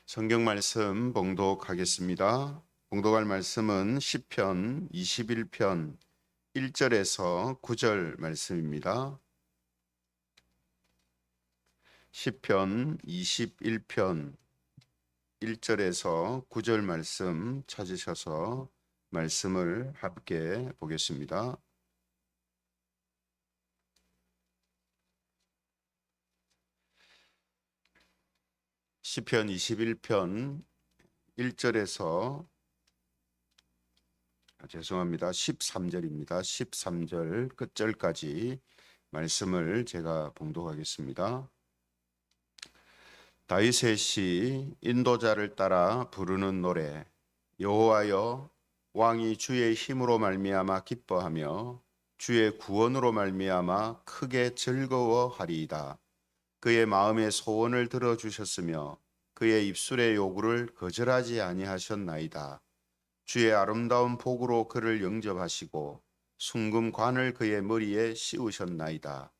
성경 말씀 봉독하겠습니다. 봉독할 말씀은 시편 21편 1절에서 9절 말씀입니다. 시편 21편 1절에서 9절 말씀 찾으셔서 말씀을 함께 보겠습니다. 시편 21편 1절에서 13절입니다. 13절 끝절까지 말씀을 제가 봉독하겠습니다. 다윗의 시 인도자를 따라 부르는 노래. 여호와여, 왕이 주의 힘으로 말미암아 기뻐하며 주의 구원으로 말미암아 크게 즐거워하리이다. 그의 마음의 소원을 들어주셨으며 그의 입술의 요구를 거절하지 아니하셨나이다. 주의 아름다운 복으로 그를 영접하시고 순금관을 그의 머리에 씌우셨나이다.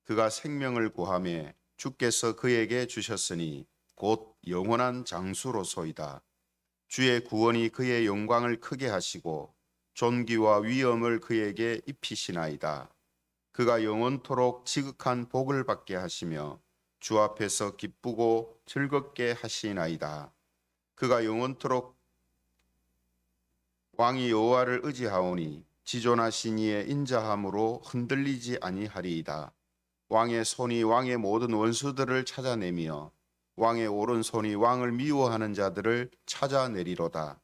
그가 생명을 구하며 주께서 그에게 주셨으니 곧 영원한 장수로소이다. 주의 구원이 그의 영광을 크게 하시고 존귀와 위엄을 그에게 입히시나이다. 그가 영원토록 지극한 복을 받게 하시며 주 앞에서 기쁘고 즐겁게 하시나이다. 그가 영원토록 왕이 여호와를 의지하오니 지존하신 이의 인자함으로 흔들리지 아니하리이다. 왕의 손이 왕의 모든 원수들을 찾아내며 왕의 오른손이 왕을 미워하는 자들을 찾아내리로다.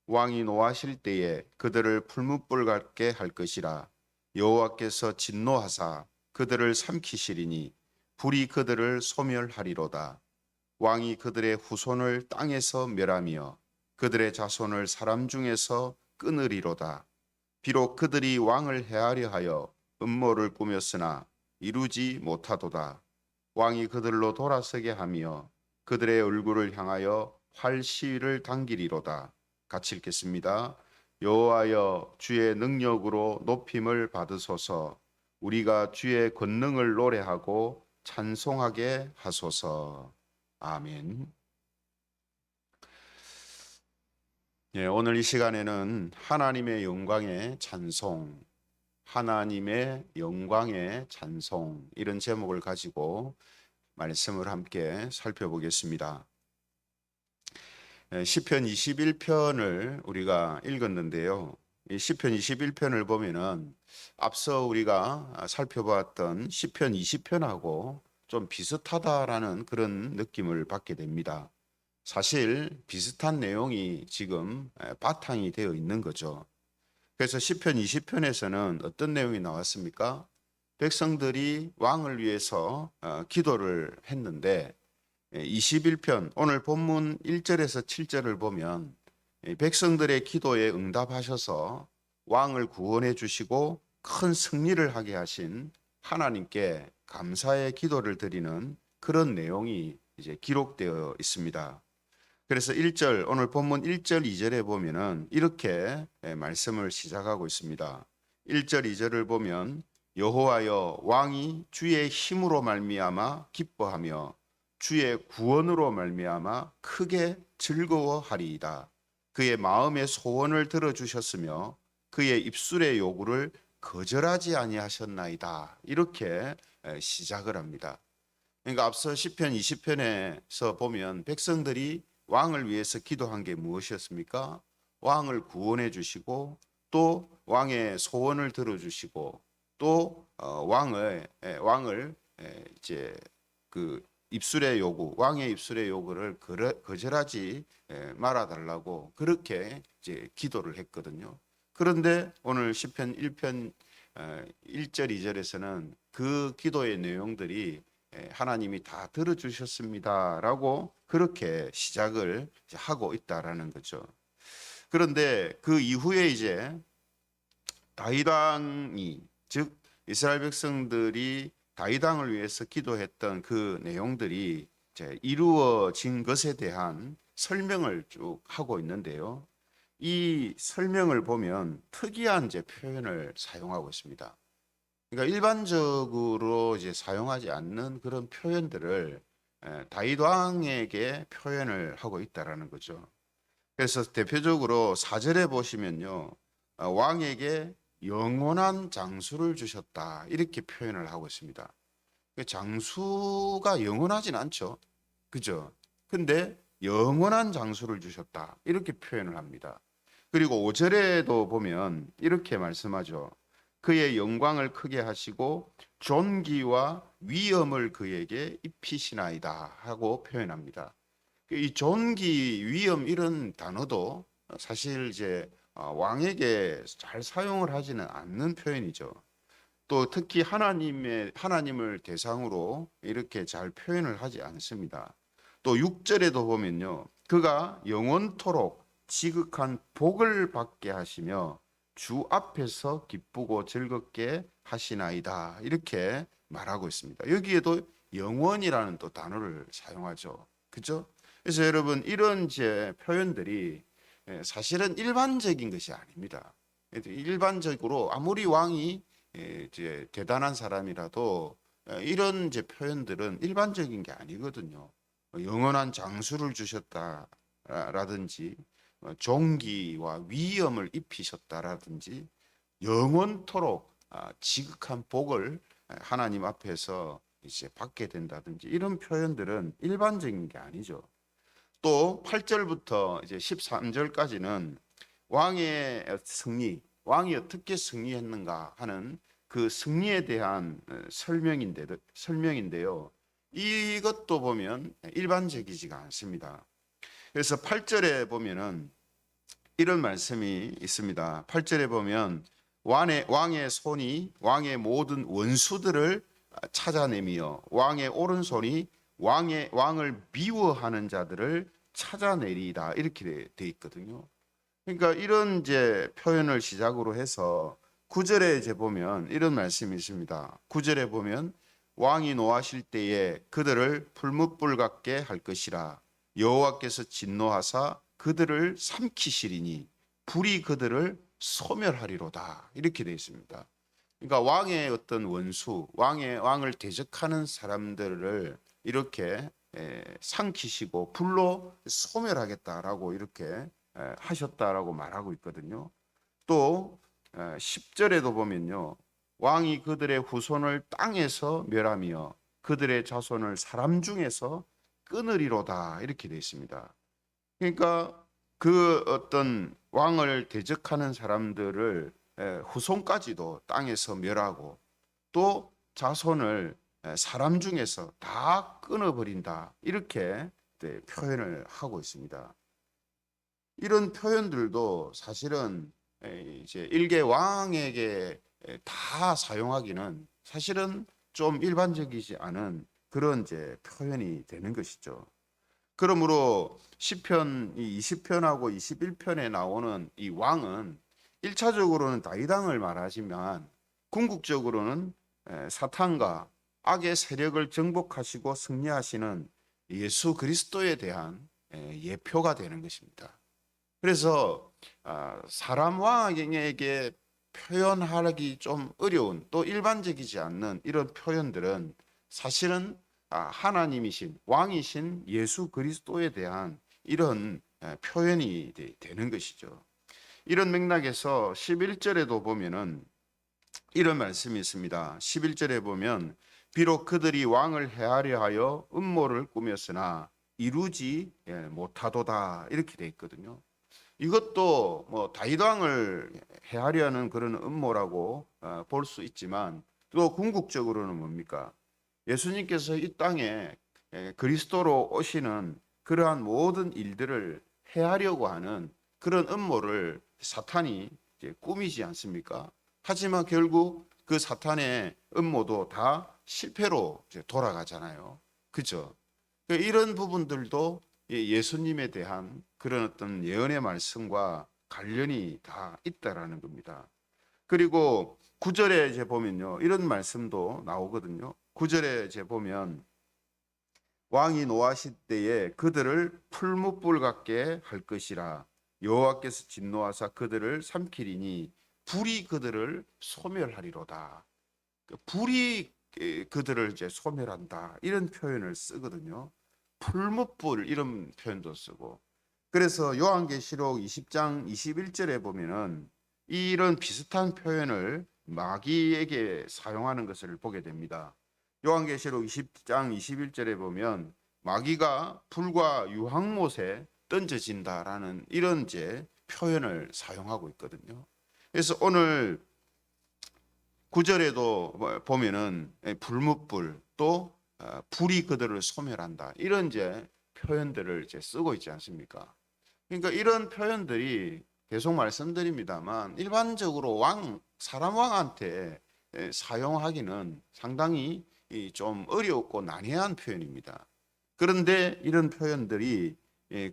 왕이 노하실 때에 그들을 풀무불 같게 할 것이라. 여호와께서 진노하사 그들을 삼키시리니 불이 그들을 소멸하리로다. 왕이 그들의 후손을 땅에서 멸하며 그들의 자손을 사람 중에서 끊으리로다. 비록 그들이 왕을 해하려 하여 음모를 꾸몄으나 이루지 못하도다. 왕이 그들로 돌아서게 하며 그들의 얼굴을 향하여 활 시위를 당기리로다. 같이 읽겠습니다. 여호와여, 주의 능력으로 높임을 받으소서. 우리가 주의 권능을 노래하고 찬송하게 하소서. 아멘. 오늘 이 시간에는 하나님의 영광의 찬송, 하나님의 영광의 찬송, 이런 제목을 가지고 말씀을 함께 살펴보겠습니다. 시편 21편을 우리가 읽었는데요. 이 시편 21편을 보면은 앞서 우리가 살펴봤던 시편 20편하고 좀 비슷하다라는 그런 느낌을 받게 됩니다. 사실 비슷한 내용이 지금 바탕이 되어 있는 거죠. 그래서 시편 20편에서는 어떤 내용이 나왔습니까? 백성들이 왕을 위해서 기도를 했는데 21편 오늘 본문 1절에서 7절을 보면 백성들의 기도에 응답하셔서 왕을 구원해 주시고 큰 승리를 하게 하신 하나님께 감사의 기도를 드리는 그런 내용이 이제 기록되어 있습니다. 그래서 1절, 오늘 본문 1절, 2절에 보면은 이렇게 말씀을 시작하고 있습니다. 1절, 2절을 보면 여호와여, 왕이 주의 힘으로 말미암아 기뻐하며 주의 구원으로 말미암아 크게 즐거워하리이다. 그의 마음의 소원을 들어주셨으며 그의 입술의 요구를 거절하지 아니하셨나이다. 이렇게 시작을 합니다. 그러니까 앞서 시편 20편에서 보면 백성들이 왕을 위해서 기도한 게 무엇이었습니까? 왕을 구원해 주시고 또 왕의 소원을 들어주시고 또 왕을 이제 그 입술의 요구, 왕의 입술의 요구를 거절하지 말아달라고 그렇게 이제 기도를 했거든요. 그런데 오늘 시편 1편 1절 2절에서는 그 기도의 내용들이 하나님이 다 들어주셨습니다라고 그렇게 시작을 하고 있다라는 거죠. 그런데 그 이후에 이제 다윗 왕이, 즉 이스라엘 백성들이 다윗 왕을 위해서 기도했던 그 내용들이 이제 이루어진 것에 대한 설명을 쭉 하고 있는데요. 이 설명을 보면 특이한 이제 표현을 사용하고 있습니다. 그러니까 일반적으로 이제 사용하지 않는 그런 표현들을 다윗 왕에게 표현을 하고 있다라는 거죠. 그래서 대표적으로 4절에 보시면요. 왕에게 영원한 장수를 주셨다. 이렇게 표현을 하고 있습니다. 그 장수가 영원하진 않죠. 그죠? 근데 영원한 장수를 주셨다. 이렇게 표현을 합니다. 그리고 5절에도 보면 이렇게 말씀하죠. 그의 영광을 크게 하시고 존귀와 위엄을 그에게 입히시나이다 하고 표현합니다. 이 존귀, 위엄 이런 단어도 사실 이제 왕에게 잘 사용을 하지는 않는 표현이죠. 또 특히 하나님을 대상으로 이렇게 잘 표현을 하지 않습니다. 또 6절에도 보면요. 그가 영원토록 지극한 복을 받게 하시며 주 앞에서 기쁘고 즐겁게 하시나이다. 이렇게 말하고 있습니다. 여기에도 영원이라는 또 단어를 사용하죠. 그죠? 그래서 여러분 이런 제 표현들이 사실은 일반적인 것이 아닙니다. 일반적으로 아무리 왕이 이제 대단한 사람이라도 이런 이제 표현들은 일반적인 게 아니거든요. 영원한 장수를 주셨다라든지 존귀와 위엄을 입히셨다라든지 영원토록 지극한 복을 하나님 앞에서 이제 받게 된다든지 이런 표현들은 일반적인 게 아니죠. 또 8절부터 이제 13절까지는 왕의 승리, 왕이 어떻게 승리했는가 하는 그 승리에 대한 설명인데요. 이것도 보면 일반적이지가 않습니다. 그래서 8절에 보면은 이런 말씀이 있습니다. 8절에 보면 왕의 손이 왕의 모든 원수들을 찾아내며 왕의 오른손이 왕을 미워하는 자들을 찾아내리다 이렇게 돼 있거든요. 그러니까 이런 이제 표현을 시작으로 해서 9절에 이제 보면 이런 말씀이 있습니다. 9절에 보면 왕이 노하실 때에 그들을 풀무불 같게 할 것이라 여호와께서 진노하사 그들을 삼키시리니 불이 그들을 소멸하리로다 이렇게 되어 있습니다. 그러니까 왕의 어떤 원수, 왕을 대적하는 사람들을 이렇게 삼키시고 불로 소멸하겠다라고 이렇게 하셨다라고 말하고 있거든요. 또 10절에도 보면요. 왕이 그들의 후손을 땅에서 멸하며 그들의 자손을 사람 중에서 끊으리로다 이렇게 되어 있습니다. 그러니까 그 어떤 왕을 대적하는 사람들을 후손까지도 땅에서 멸하고 또 자손을 사람 중에서 다 끊어버린다 이렇게 표현을 하고 있습니다. 이런 표현들도 사실은 이제 일개 왕에게 다 사용하기는 사실은 좀 일반적이지 않은 그런 이제 표현이 되는 것이죠. 그러므로 시편 20편하고 21편에 나오는 이 왕은 1차적으로는 다윗 왕을 말하지만 궁극적으로는 사탄과 악의 세력을 정복하시고 승리하시는 예수 그리스도에 대한 예표가 되는 것입니다. 그래서 사람 왕에게 표현하기 좀 어려운 또 일반적이지 않는 이런 표현들은 사실은 하나님이신 왕이신 예수 그리스도에 대한 이런 표현이 되는 것이죠. 이런 맥락에서 11절에도 보면은 이런 말씀이 있습니다. 11절에 보면 비록 그들이 왕을 해하려 하여 음모를 꾸몄으나 이루지 못하도다 이렇게 돼 있거든요. 이것도 뭐 다윗 왕을 해하려는 그런 음모라고 볼 수 있지만 또 궁극적으로는 뭡니까? 예수님께서 이 땅에 그리스도로 오시는 그러한 모든 일들을 해하려고 하는 그런 음모를 사탄이 이제 꾸미지 않습니까? 하지만 결국 그 사탄의 음모도 다 실패로 이제 돌아가잖아요. 그죠? 이런 부분들도 예수님에 대한 그런 어떤 예언의 말씀과 관련이 다 있다라는 겁니다. 그리고 9절에 이제 보면요. 이런 말씀도 나오거든요. 9절에 이제 보면 왕이 노하실 때에 그들을 풀무불 같게 할 것이라 여호와께서 진노하사 그들을 삼키리니 불이 그들을 소멸하리로다. 불이 그들을 이제 소멸한다 이런 표현을 쓰거든요. 풀무불 이런 표현도 쓰고. 그래서 요한계시록 20장 21절에 보면은 이런 비슷한 표현을 마귀에게 사용하는 것을 보게 됩니다. 요한계시록 20장 21절에 보면 마귀가 불과 유황못에 던져진다라는 이런 이제 표현을 사용하고 있거든요. 그래서 오늘 9절에도 보면은 불뭇불 또 불이 그들을 소멸한다 이런 이제 표현들을 이제 쓰고 있지 않습니까? 그러니까 이런 표현들이 계속 말씀드립니다만 일반적으로 사람 왕한테 사용하기는 상당히 좀 어렵고 난해한 표현입니다. 그런데 이런 표현들이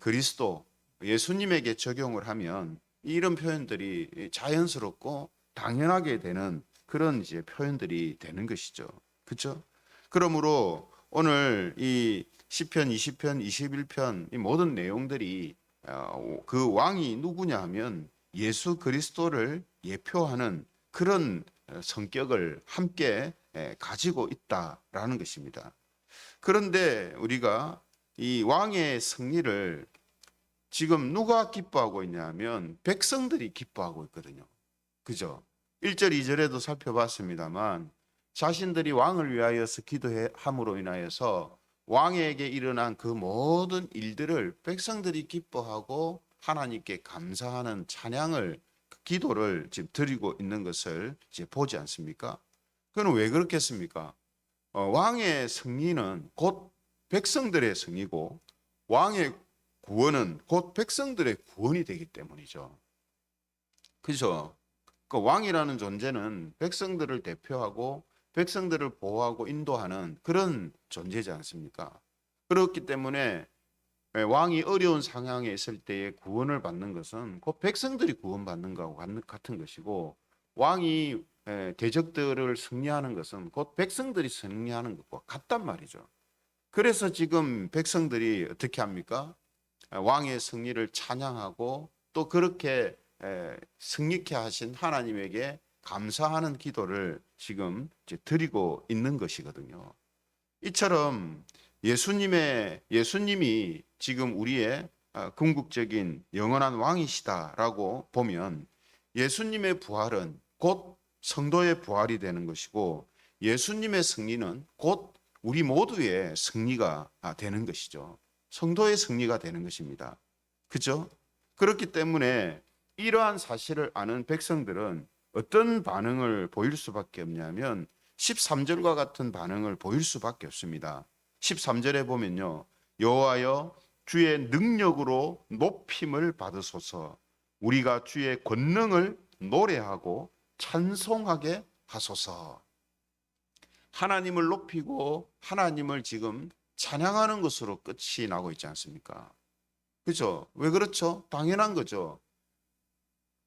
그리스도 예수님에게 적용을 하면 이런 표현들이 자연스럽고 당연하게 되는 그런 이제 표현들이 되는 것이죠. 그렇죠? 그러므로 오늘 이 시편 20편, 21편 이 모든 내용들이 그 왕이 누구냐 하면 예수 그리스도를 예표하는 그런 성격을 함께 가지고 있다라는 것입니다. 그런데 우리가 이 왕의 승리를 지금 누가 기뻐하고 있냐면 백성들이 기뻐하고 있거든요. 그죠? 1절, 2절에도 살펴봤습니다만 자신들이 왕을 위하여서 기도함으로 인하여서 왕에게 일어난 그 모든 일들을 백성들이 기뻐하고 하나님께 감사하는 찬양을 기도를 지금 드리고 있는 것을 이제 보지 않습니까? 그건 왜 그렇겠습니까? 왕의 승리는 곧 백성들의 승리고 왕의 구원은 곧 백성들의 구원이 되기 때문이죠. 그죠? 그 왕이라는 존재는 백성들을 대표하고 백성들을 보호하고 인도하는 그런 존재지 않습니까? 그렇기 때문에 왕이 어려운 상황에 있을 때에 구원을 받는 것은 곧 백성들이 구원받는 것과 같은 것이고 왕이 대적들을 승리하는 것은 곧 백성들이 승리하는 것과 같단 말이죠. 그래서 지금 백성들이 어떻게 합니까? 왕의 승리를 찬양하고 또 그렇게 승리케 하신 하나님에게 감사하는 기도를 지금 이제 드리고 있는 것이거든요. 이처럼 예수님이 지금 우리의 궁극적인 영원한 왕이시다라고 보면 예수님의 부활은 곧 성도의 부활이 되는 것이고 예수님의 승리는 곧 우리 모두의 승리가 되는 것이죠. 성도의 승리가 되는 것입니다. 그죠? 그렇기 때문에 이러한 사실을 아는 백성들은 어떤 반응을 보일 수밖에 없냐면 13절과 같은 반응을 보일 수밖에 없습니다. 13절에 보면요. 여호와여 주의 능력으로 높임을 받으소서. 우리가 주의 권능을 노래하고 찬송하게 하소서. 하나님을 높이고 하나님을 지금 찬양하는 것으로 끝이 나고 있지 않습니까? 그렇죠? 왜 그렇죠? 당연한 거죠.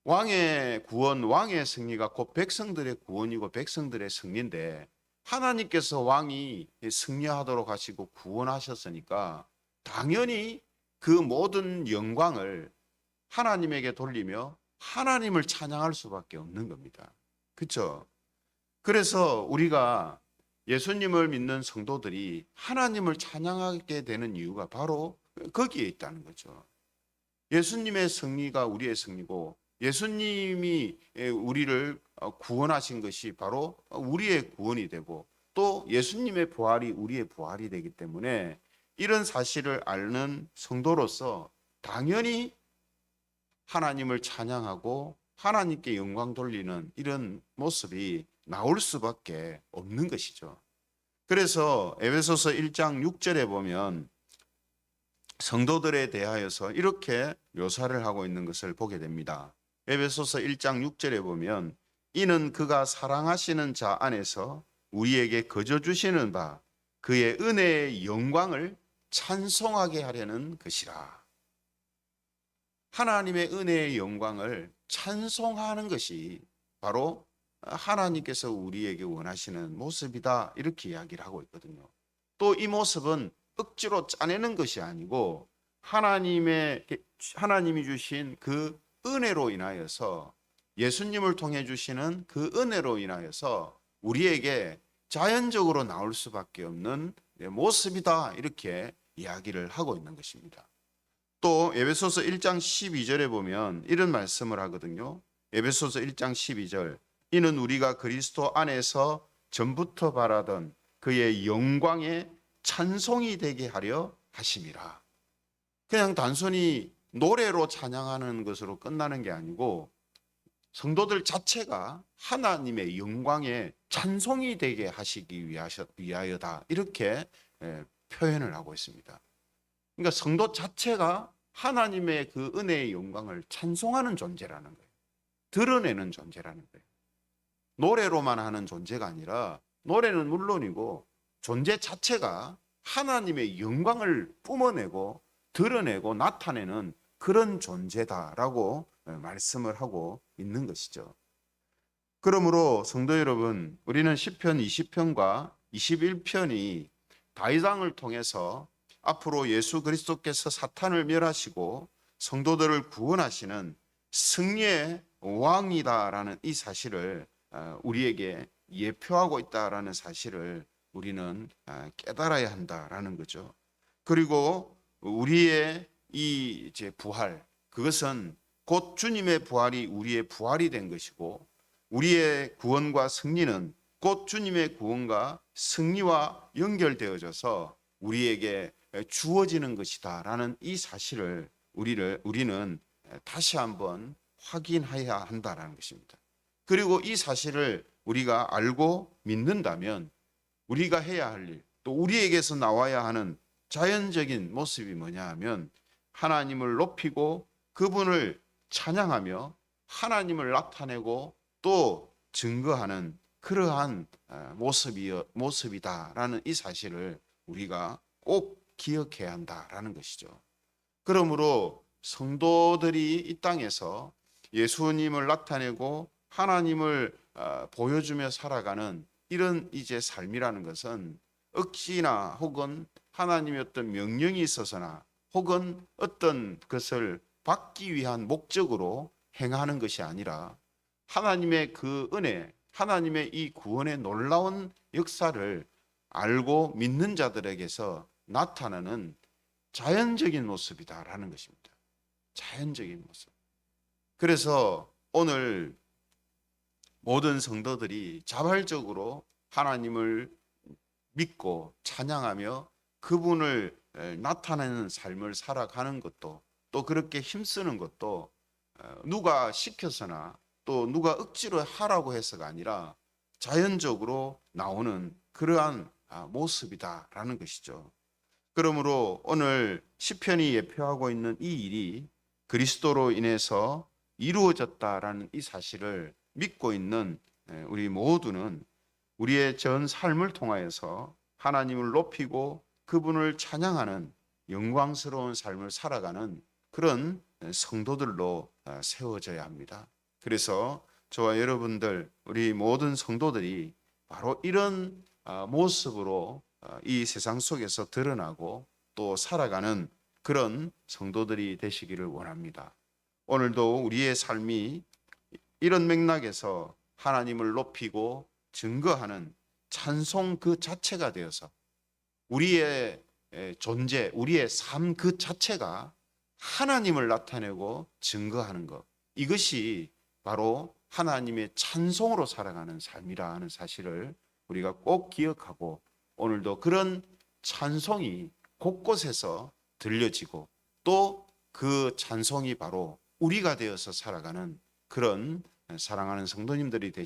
왕의 구원, 왕의 승리가 곧 백성들의 구원이고 백성들의 승리인데 하나님께서 왕이 승리하도록 하시고 구원하셨으니까 당연히 그 모든 영광을 하나님에게 돌리며 하나님을 찬양할 수밖에 없는 겁니다. 그렇죠? 그래서 우리가 예수님을 믿는 성도들이 하나님을 찬양하게 되는 이유가 바로 거기에 있다는 거죠. 예수님의 승리가 우리의 승리고 예수님이 우리를 구원하신 것이 바로 우리의 구원이 되고 또 예수님의 부활이 우리의 부활이 되기 때문에 이런 사실을 아는 성도로서 당연히 하나님을 찬양하고 하나님께 영광 돌리는 이런 모습이 나올 수밖에 없는 것이죠. 그래서 에베소서 1장 6절에 보면 성도들에 대하여서 이렇게 묘사를 하고 있는 것을 보게 됩니다. 에베소서 1장 6절에 보면 이는 그가 사랑하시는 자 안에서 우리에게 거저 주시는 바 그의 은혜의 영광을 찬송하게 하려는 것이라. 하나님의 은혜의 영광을 찬송하는 것이 바로 하나님께서 우리에게 원하시는 모습이다 이렇게 이야기를 하고 있거든요. 또 이 모습은 억지로 짜내는 것이 아니고 하나님이 주신 그 은혜로 인하여서 예수님을 통해 주시는 그 은혜로 인하여서 우리에게 자연적으로 나올 수밖에 없는 모습이다, 이렇게 이야기를 하고 있는 것입니다. 또 에베소서 1장 12절에 보면 이런 말씀을 하거든요. 에베소서 1장 12절, 이는 우리가 그리스도 안에서 전부터 바라던 그의 영광의 찬송이 되게 하려 하심이라. 그냥 단순히 노래로 찬양하는 것으로 끝나는 게 아니고 성도들 자체가 하나님의 영광의 찬송이 되게 하시기 위하여다, 이렇게 표현을 하고 있습니다. 그러니까 성도 자체가 하나님의 그 은혜의 영광을 찬송하는 존재라는 거예요. 드러내는 존재라는 거예요. 노래로만 하는 존재가 아니라, 노래는 물론이고 존재 자체가 하나님의 영광을 뿜어내고 드러내고 나타내는 그런 존재다라고 말씀을 하고 있는 것이죠. 그러므로 성도 여러분, 우리는 시편 20편과 21편이 다윗왕을 통해서 앞으로 예수 그리스도께서 사탄을 멸하시고 성도들을 구원하시는 승리의 왕이다라는 이 사실을 우리에게 예표하고 있다라는 사실을 우리는 깨달아야 한다라는 거죠. 그리고 우리의 이 이제 부활, 그것은 곧 주님의 부활이 우리의 부활이 된 것이고, 우리의 구원과 승리는 곧 주님의 구원과 승리와 연결되어져서 우리에게 주어지는 것이다라는 이 사실을 우리는 다시 한번 확인해야 한다라는 것입니다. 그리고 이 사실을 우리가 알고 믿는다면 우리가 해야 할 일, 또 우리에게서 나와야 하는 자연적인 모습이 뭐냐 하면, 하나님을 높이고 그분을 찬양하며 하나님을 나타내고 또 증거하는 그러한 모습이다라는 이 사실을 우리가 꼭 기억해야 한다라는 것이죠. 그러므로 성도들이 이 땅에서 예수님을 나타내고 하나님을 보여주며 살아가는 이런 이제 삶이라는 것은 억지나 혹은 하나님의 어떤 명령이 있어서나 혹은 어떤 것을 받기 위한 목적으로 행하는 것이 아니라, 하나님의 그 은혜, 하나님의 이 구원의 놀라운 역사를 알고 믿는 자들에게서 나타나는 자연적인 모습이다라는 것입니다. 자연적인 모습. 그래서 오늘 모든 성도들이 자발적으로 하나님을 믿고 찬양하며 그분을 나타내는 삶을 살아가는 것도, 또 그렇게 힘쓰는 것도 누가 시켜서나 또 누가 억지로 하라고 해서가 아니라 자연적으로 나오는 그러한 모습이다라는 것이죠. 그러므로 오늘 시편이 예표하고 있는 이 일이 그리스도로 인해서 이루어졌다라는 이 사실을 믿고 있는 우리 모두는 우리의 전 삶을 통하여서 하나님을 높이고 그분을 찬양하는 영광스러운 삶을 살아가는 그런 성도들로 세워져야 합니다. 그래서 저와 여러분들, 우리 모든 성도들이 바로 이런 모습으로 이 세상 속에서 드러나고 또 살아가는 그런 성도들이 되시기를 원합니다. 오늘도 우리의 삶이 이런 맥락에서 하나님을 높이고 증거하는 찬송 그 자체가 되어서 우리의 존재, 우리의 삶 그 자체가 하나님을 나타내고 증거하는 것, 이것이 바로 하나님의 찬송으로 살아가는 삶이라는 사실을 우리가 꼭 기억하고, 오늘도 그런 찬송이 곳곳에서 들려지고 또 그 찬송이 바로 우리가 되어서 살아가는 그런 사랑하는 성도님들이 되시